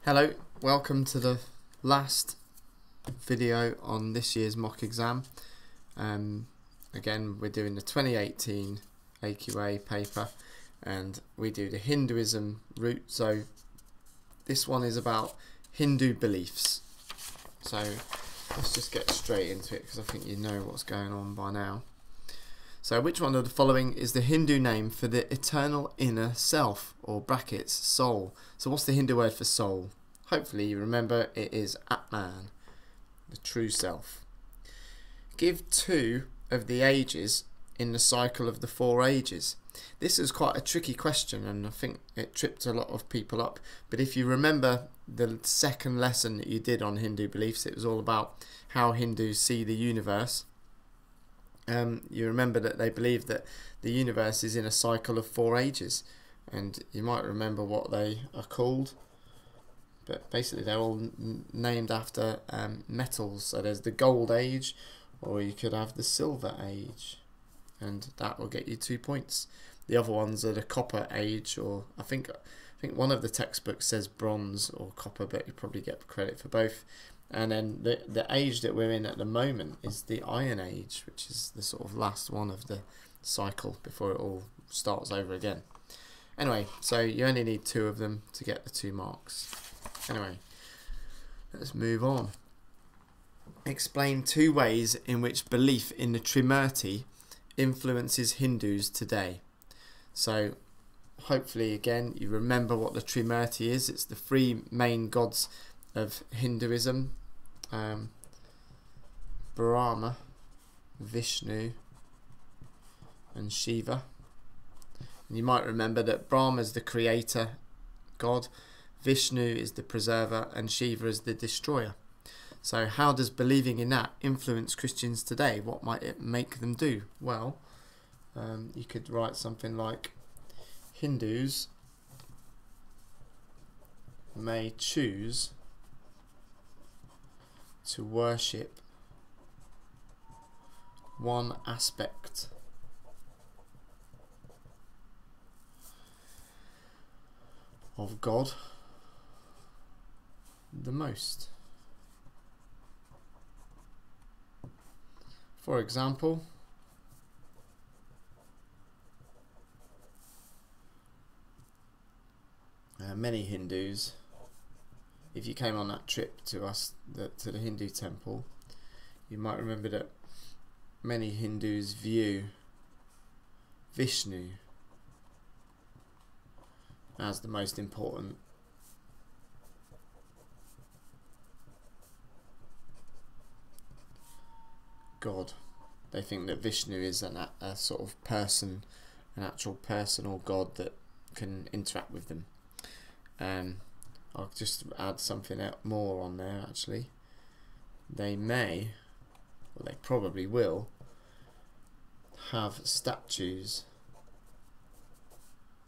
Hello, welcome to the last video on this year's mock exam. Again, we're doing the 2018 AQA paper and we do the Hinduism route. So this one is about Hindu beliefs. So let's just get straight into it because I think you know what's going on by now. So which one of the following is the Hindu name for the eternal inner self, or brackets, soul? So what's the Hindu word for soul? Hopefully you remember it is Atman, the true self. Give 2 of the ages in the cycle of the 4 ages. This is quite a tricky question and I think it tripped a lot of people up. But if you remember the second lesson that you did on Hindu beliefs, it was all about how Hindus see the universe. You remember that they believe that the universe is in a cycle of 4 ages, and you might remember what they are called, but basically they're all named after metals. So there's the gold age, or you could have the silver age, and that will get you 2 points. The other ones are the copper age, or I think one of the textbooks says bronze or copper, but you probably get credit for both. And then the age that we're in at the moment is the Iron Age, which is the sort of last one of the cycle before it all starts over again. Anyway, so you only need 2 of them to get the 2 marks. Anyway, let's move on. Explain 2 ways in which belief in the Trimurti influences Hindus today. So hopefully again you remember what the Trimurti is. It's the 3 main gods of Hinduism, Brahma, Vishnu and Shiva. And you might remember that Brahma is the creator god, Vishnu is the preserver and Shiva is the destroyer. So how does believing in that influence Christians today? What might it make them do? Well, you could write something like, Hindus may choose to worship one aspect of God the most. For example, many Hindus, if you came on that trip to to the Hindu temple, you might remember that many Hindus view Vishnu as the most important god. They think that Vishnu is a sort of person, an actual personal god that can interact with them. I'll just add something more on there actually. They may, or they probably will, have statues,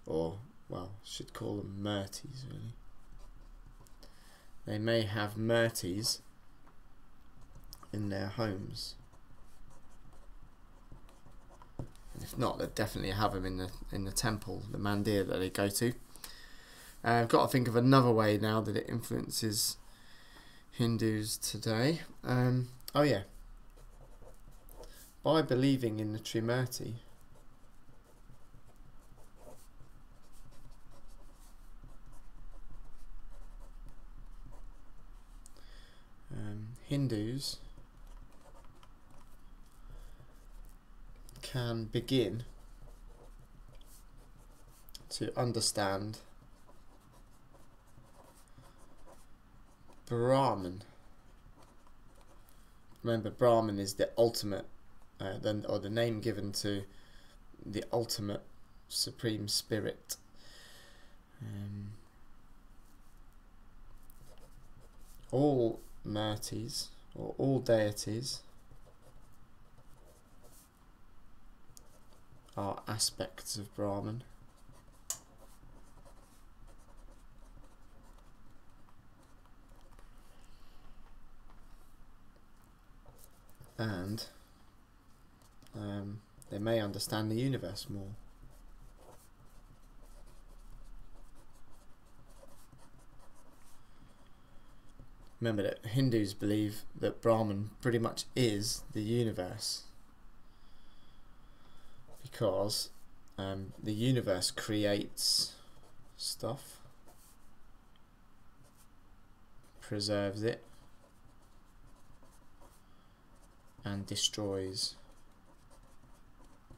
or well, should call them murtis really. They may have murtis in their homes. And if not, they definitely have them in the temple, the mandir that they go to. I've got to think of another way now that it influences Hindus today. Oh yeah, by believing in the Trimurti, Hindus can begin to understand Brahman. Remember, Brahman is the ultimate, or the name given to the ultimate supreme spirit. All murtis, or all deities, are aspects of Brahman. And they may understand the universe more. Remember that Hindus believe that Brahman pretty much is the universe, because the universe creates stuff, preserves it, and destroys.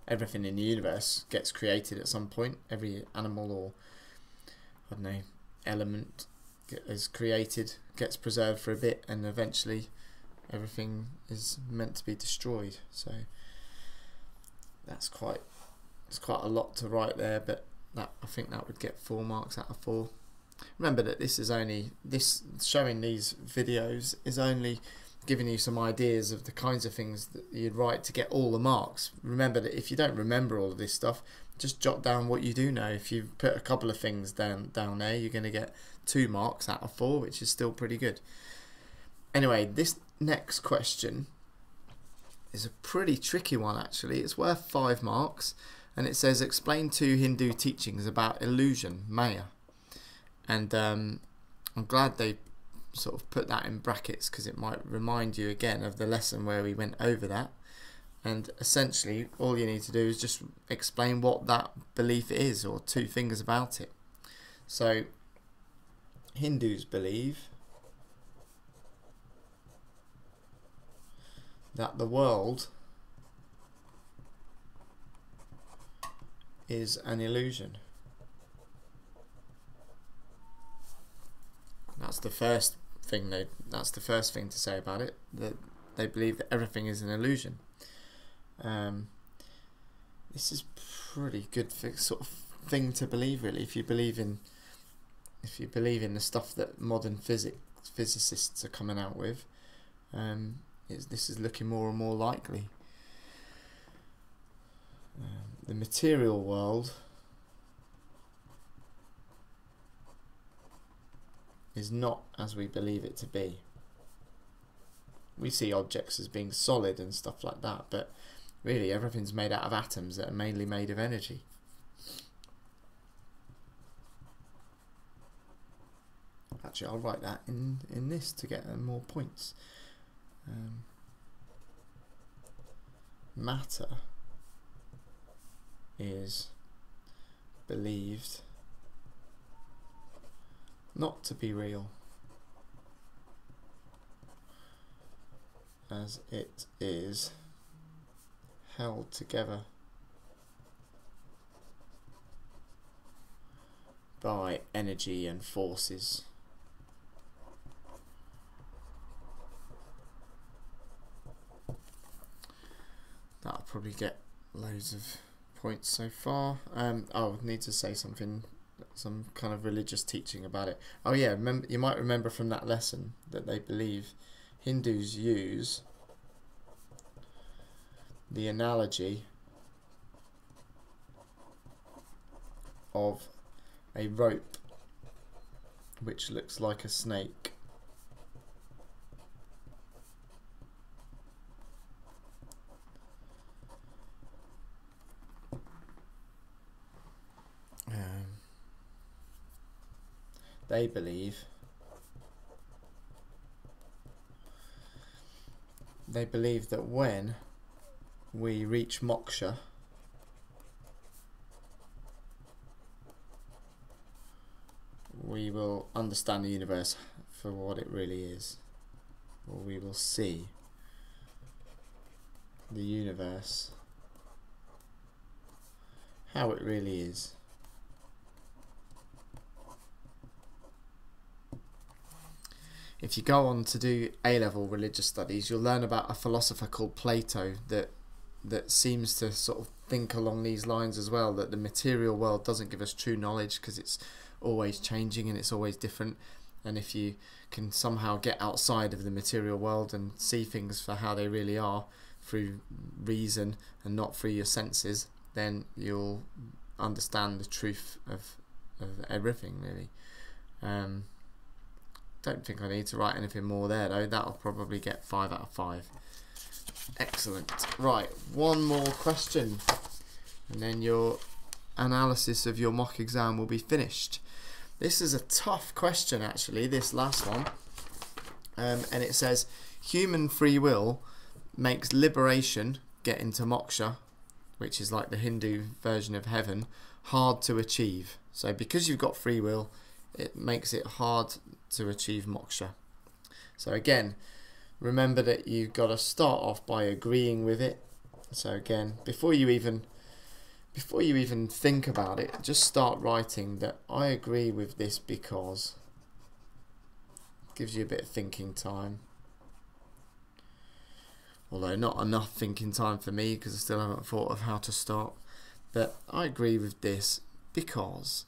Everything in the universe gets created at some point. Every animal or, I don't know, element is created, gets preserved for a bit, and eventually everything is meant to be destroyed. So that's quite a lot to write there, but I think that would get 4 marks out of 4. Remember that showing these videos is only giving you some ideas of the kinds of things that you'd write to get all the marks. Remember that if you don't remember all of this stuff, just jot down what you do know. If you put a couple of things down there, you're going to get 2 marks out of 4, which is still pretty good. Anyway, this next question is a pretty tricky one actually. It's worth 5 marks, and it says explain 2 Hindu teachings about illusion, Maya. And I'm glad they sort of put that in brackets, because it might remind you again of the lesson where we went over that. And essentially all you need to do is just explain what that belief is, or 2 things about it. So Hindus believe that the world is an illusion. That's the first thing to say about it, that they believe that everything is an illusion. This is pretty good sort of thing to believe, really. If you believe in the stuff that modern physicists are coming out with, this is looking more and more likely. The material world is not as we believe it to be. We see objects as being solid and stuff like that, but really everything's made out of atoms that are mainly made of energy. Actually, I'll write that in this to get more points. Matter is believed not to be real, as it is held together by energy and forces. That'll probably get loads of points so far. I'll need to say something, some kind of religious teaching about it. Oh yeah, you might remember from that lesson that they believe Hindus use the analogy of a rope which looks like a snake. They believe that when we reach moksha, we will understand the universe for what it really is, or we will see the universe how it really is. If you go on to do A-level religious studies, you'll learn about a philosopher called Plato that seems to sort of think along these lines as well, that the material world doesn't give us true knowledge because it's always changing and it's always different. And if you can somehow get outside of the material world and see things for how they really are through reason and not through your senses, then you'll understand the truth of everything, really. Don't think I need to write anything more there though. That'll probably get 5 out of 5. Excellent. Right, one more question and then your analysis of your mock exam will be finished. This is a tough question actually, this last one. and it says human free will makes liberation, get into moksha, which is like the Hindu version of heaven, hard to achieve. So because you've got free will, it makes it hard to achieve moksha. So again, remember that you've got to start off by agreeing with it. So again, before you even think about it, just start writing that I agree with this because. Gives you a bit of thinking time. Although not enough thinking time for me because I still haven't thought of how to start. But I agree with this because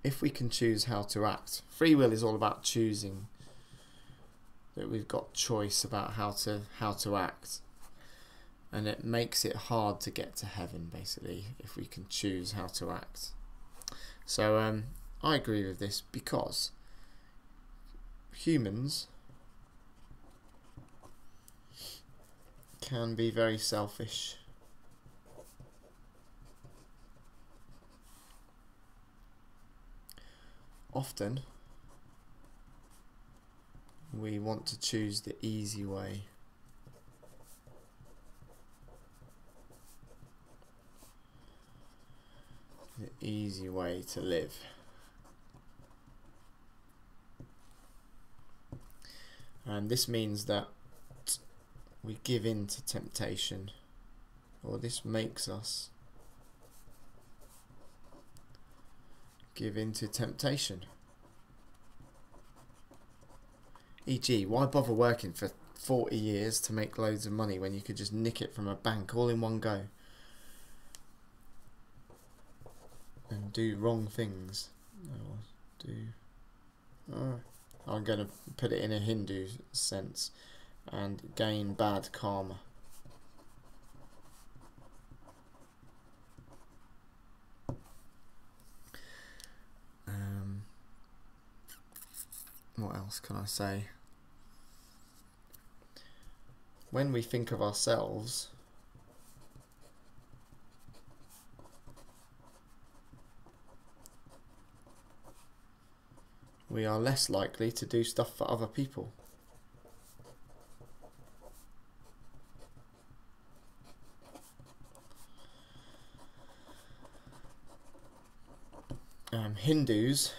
if we can choose how to act, free will is all about choosing. That we've got choice about how to act, and it makes it hard to get to heaven basically if we can choose how to act. So I agree with this because humans can be very selfish. Often we want to choose the easy way. The easy way to live. And this means that we give in to temptation, or this makes us give in to temptation. E.g., why bother working for 40 years to make loads of money when you could just nick it from a bank all in one go and do wrong things? I'm going to put it in a Hindu sense, and gain bad karma. What else can I say? When we think of ourselves, we are less likely to do stuff for other people. Hindus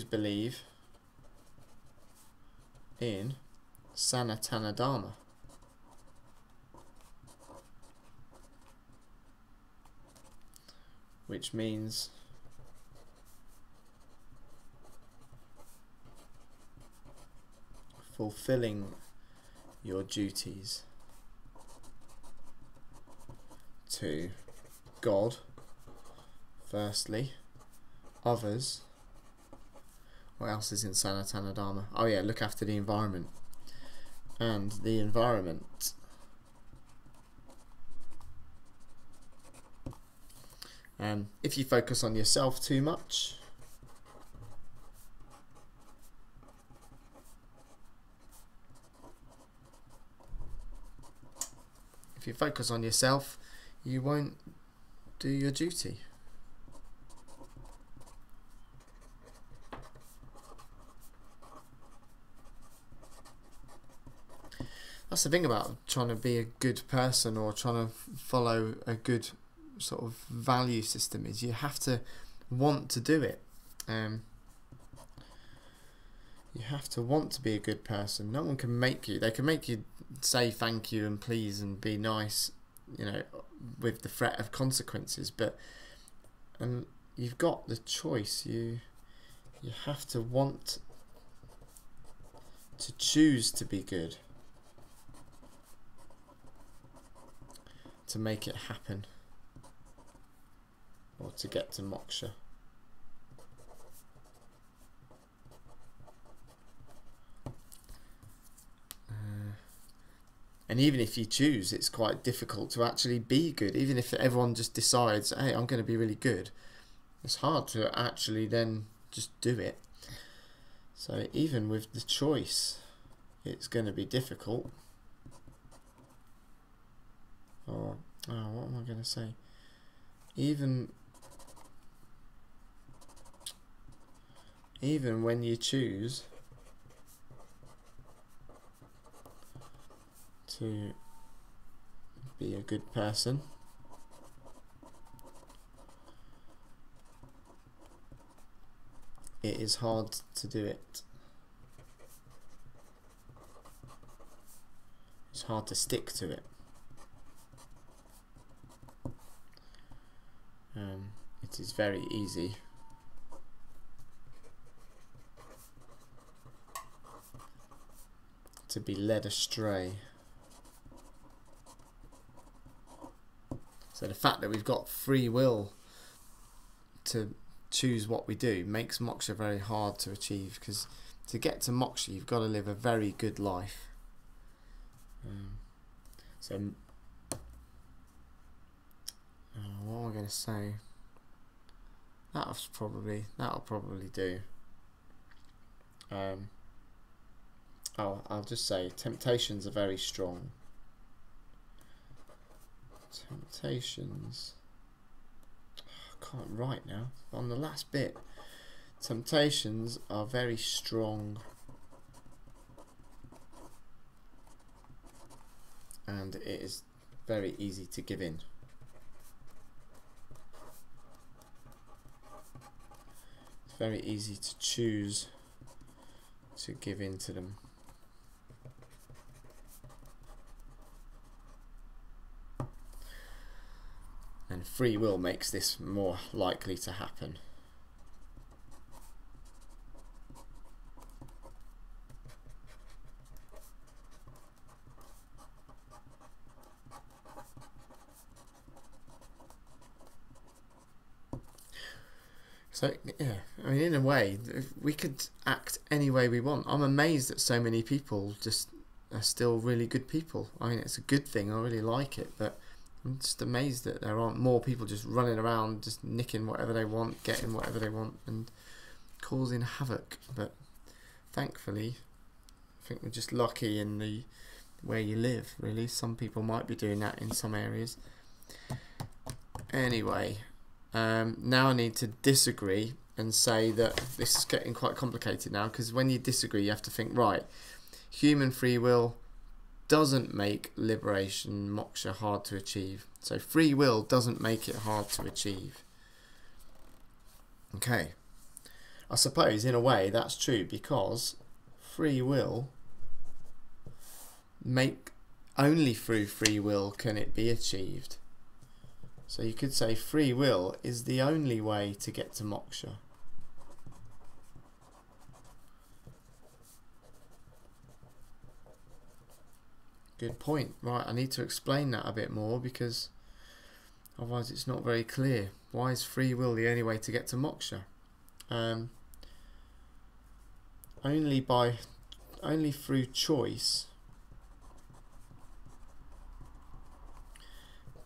believe in Sanatana Dharma, which means fulfilling your duties to God firstly, others. What else is in Sanatana Dharma? Oh yeah, look after the environment. And the environment if you focus on yourself too much, you won't do your duty. That's the thing about trying to be a good person or trying to follow a good sort of value system, is you have to want to do it. You have to want to be a good person. No one can make you. They can make you say thank you and please and be nice, you know, with the threat of consequences, but you've got the choice. You have to want to choose to be good to make it happen, or to get to moksha. And even if you choose, it's quite difficult to actually be good. Even if everyone just decides, hey, I'm going to be really good, it's hard to actually then just do it. So even with the choice, it's going to be difficult. Or, what am I going to say? Even even when you choose to be a good person, it is hard to do it. It's hard to stick to it. It is very easy to be led astray. So the fact that we've got free will to choose what we do makes moksha very hard to achieve, because to get to moksha you've got to live a very good life. What am I going to say? That'll probably do. I'll just say temptations are very strong. Temptations. I can't write now. On the last bit, temptations are very strong, and it is very easy to give in. It's very easy to choose to give in to them. And free will makes this more likely to happen. So yeah, I mean, in a way, we could act any way we want. I'm amazed that so many people just are still really good people. I mean, it's a good thing. I really like it, but I'm just amazed that there aren't more people just running around, just nicking whatever they want, getting whatever they want, and causing havoc. But thankfully, I think we're just lucky in the where you live, really. Some people might be doing that in some areas. Anyway, now I need to disagree and say that this is getting quite complicated now, because when you disagree, you have to think, right, human free will doesn't make liberation, moksha, hard to achieve. So free will doesn't make it hard to achieve. Okay. I suppose in a way that's true, because free will, only through free will can it be achieved. So you could say free will is the only way to get to moksha. Good point. Right, I need to explain that a bit more, because otherwise it's not very clear. Why is free will the only way to get to moksha? Only through choice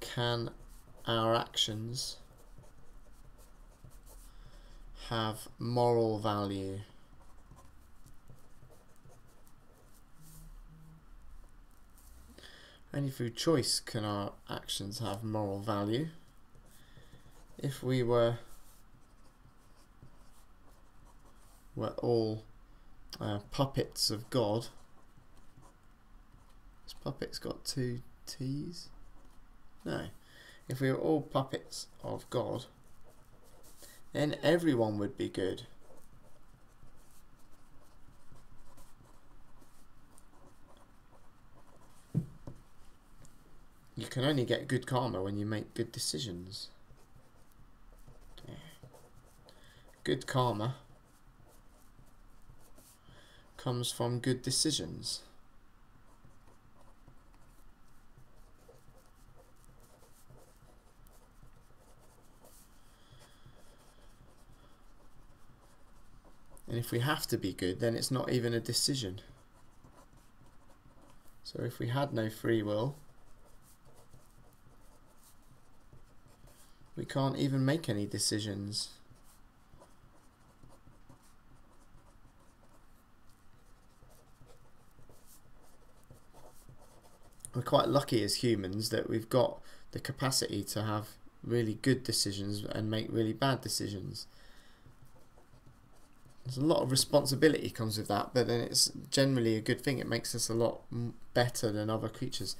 can our actions have moral value. Only through choice can our actions have moral value. If we were all puppets of God. Has puppets got two T's? No. If we were all puppets of God, then everyone would be good. You can only get good karma when you make good decisions. Yeah. Good karma comes from good decisions. And if we have to be good, then it's not even a decision. So if we had no free will, we can't even make any decisions. We're quite lucky as humans that we've got the capacity to have really good decisions and make really bad decisions. There's a lot of responsibility comes with that, but then it's generally a good thing. It makes us a lot better than other creatures.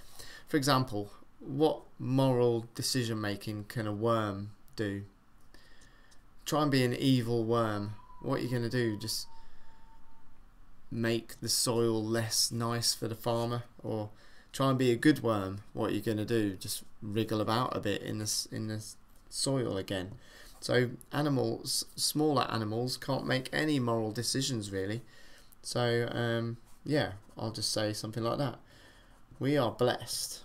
For example, what moral decision making can a worm do? Try and be an evil worm. What are you going to do? Just make the soil less nice for the farmer? Or try and be a good worm. What are you going to do? Just wriggle about a bit in the soil again. So animals, smaller animals, can't make any moral decisions really. So yeah, I'll just say something like that. We are blessed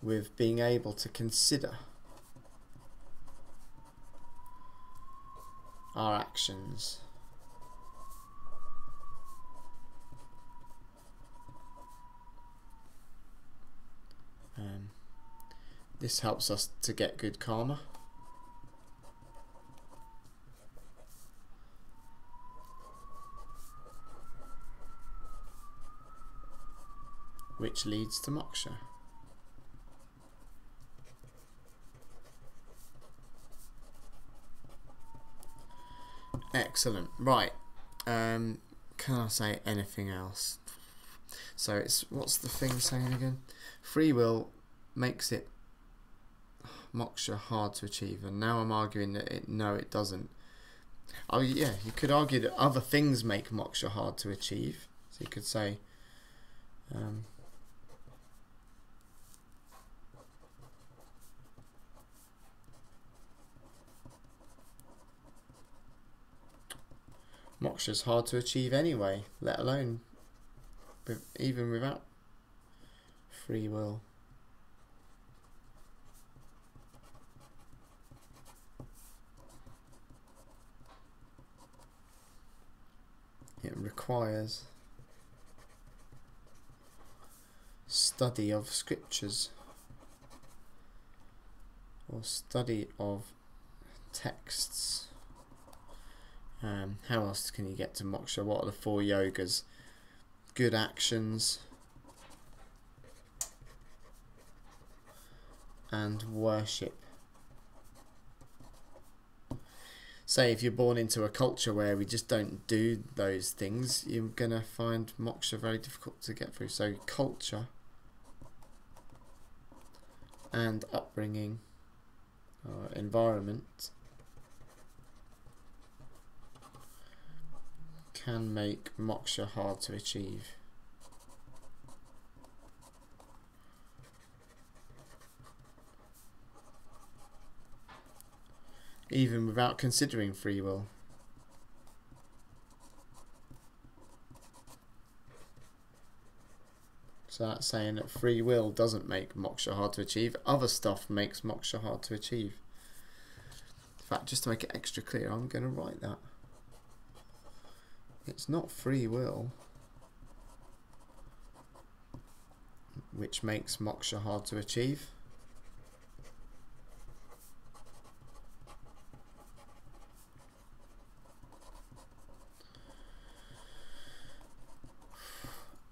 with being able to consider our actions. This helps us to get good karma. Which leads to moksha. Excellent. Right. Can I say anything else? So it's, what's the thing saying again? Free will makes it moksha hard to achieve, and now I'm arguing that no, it doesn't. Oh yeah, you could argue that other things make moksha hard to achieve. So you could say moksha is hard to achieve anyway, let alone even without free will. It requires study of scriptures or study of texts. How else can you get to moksha? What are the 4 yogas? Good actions and worship. Say if you're born into a culture where we just don't do those things, you're going to find moksha very difficult to get through. So culture and upbringing or environment can make moksha hard to achieve. Even without considering free will. So that's saying that free will doesn't make moksha hard to achieve. Other stuff makes moksha hard to achieve. In fact, just to make it extra clear, I'm going to write that. It's not free will which makes moksha hard to achieve.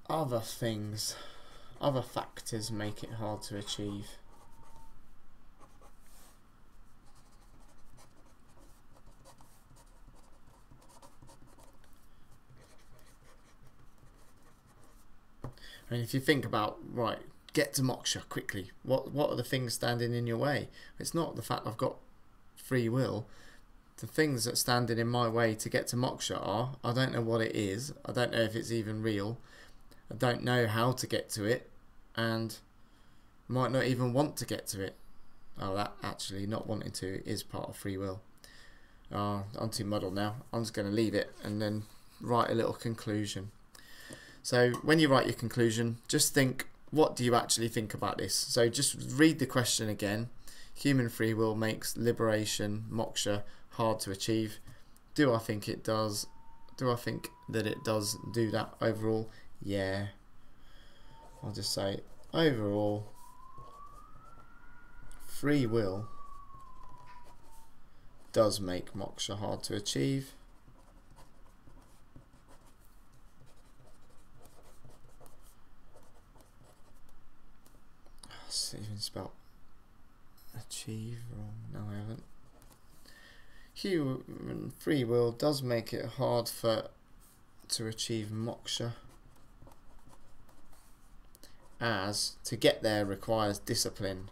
Other things, other factors make it hard to achieve. I mean, if you think about, right, get to moksha quickly, what are the things standing in your way? It's not the fact I've got free will. The things that standing in my way to get to moksha are, I don't know what it is, I don't know if it's even real, I don't know how to get to it, and might not even want to get to it. Oh, that actually not wanting to is part of free will. I'm too muddled now. I'm just going to leave it and then write a little conclusion. So when you write your conclusion, just think, what do you actually think about this? So just read the question again. Human free will makes liberation, moksha, hard to achieve. Do I think it does? Do I think that it does do that overall? Yeah. I'll just say, overall, free will does make moksha hard to achieve. It's even spelled achieve wrong. No, I haven't. Human free will does make it hard to achieve moksha, as to get there requires discipline.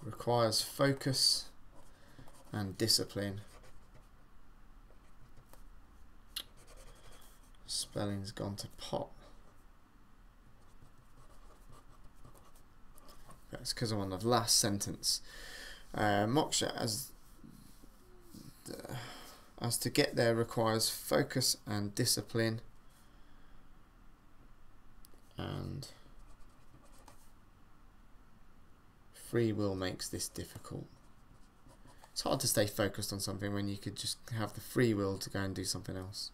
Requires focus and discipline. Spelling's gone to pot. That's because I'm on the last sentence. Moksha, as to get there requires focus and discipline, and free will makes this difficult. It's hard to stay focused on something when you could just have the free will to go and do something else.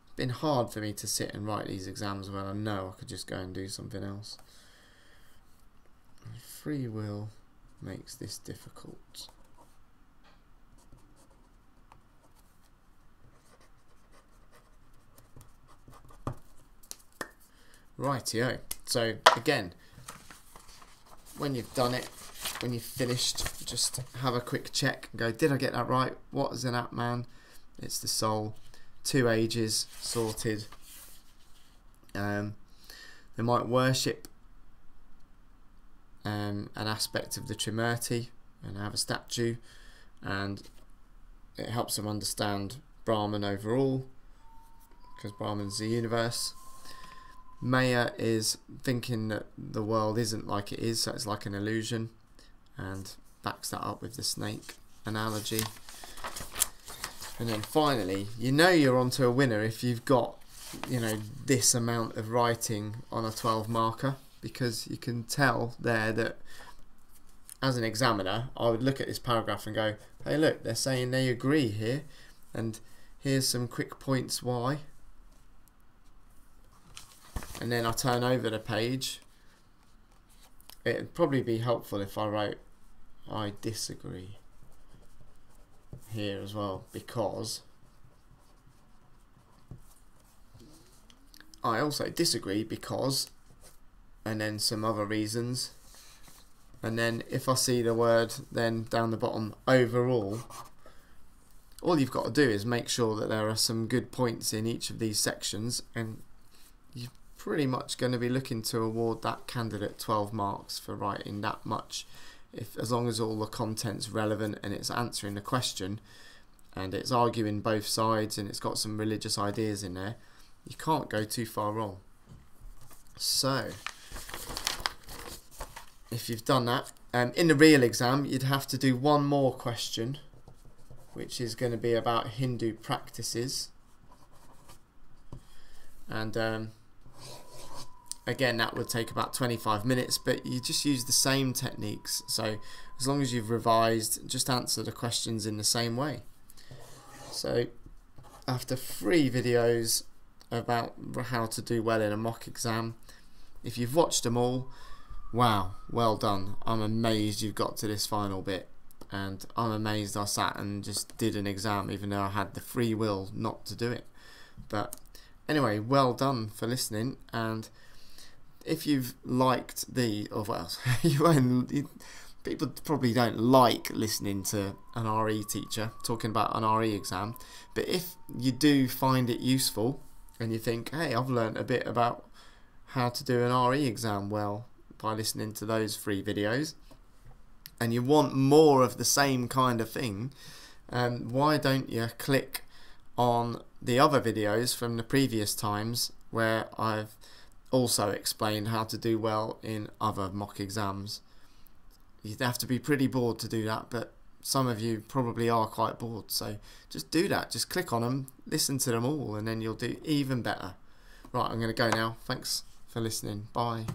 It's been hard for me to sit and write these exams when I know I could just go and do something else. Free will makes this difficult. Rightio. So again, when you've done it, when you've finished, just have a quick check and go, did I get that right? What is an Atman? It's the soul. 2 ages, sorted. They might worship an aspect of the Trimurti and have a statue, and it helps them understand Brahman overall, because Brahman's the universe. Maya is thinking that the world isn't like it is, so it's like an illusion, and backs that up with the snake analogy. And then finally, you know you're onto a winner if you've got, you know, this amount of writing on a 12 marker, because you can tell there that as an examiner I would look at this paragraph and go, hey look, they're saying they agree here, and here's some quick points why. And then I turn over the page. It'd probably be helpful if I wrote I disagree here as well, because I also disagree because, and then some other reasons, and then if I see the word then down the bottom overall, all you've got to do is make sure that there are some good points in each of these sections, and you're pretty much going to be looking to award that candidate 12 marks for writing that much, as long as all the content's relevant and it's answering the question and it's arguing both sides and it's got some religious ideas in there. You can't go too far wrong. So if you've done that, in the real exam you'd have to do one more question, which is going to be about Hindu practices, and again that would take about 25 minutes, but you just use the same techniques. So as long as you've revised, just answer the questions in the same way. So after 3 videos about how to do well in a mock exam, if you've watched them all, wow, well done. I'm amazed you've got to this final bit, and I'm amazed I sat and just did an exam even though I had the free will not to do it. But anyway, well done for listening, and if you've liked the, or well, people probably don't like listening to an RE teacher talking about an RE exam, but if you do find it useful and you think, hey, I've learned a bit about how to do an RE exam well by listening to those 3 videos, and you want more of the same kind of thing, why don't you click on the other videos from the previous times where I've also explained how to do well in other mock exams. You'd have to be pretty bored to do that, but some of you probably are quite bored, so just do that. Just click on them, listen to them all, and then you'll do even better. Right, I'm going to go now. Thanks for listening. Bye.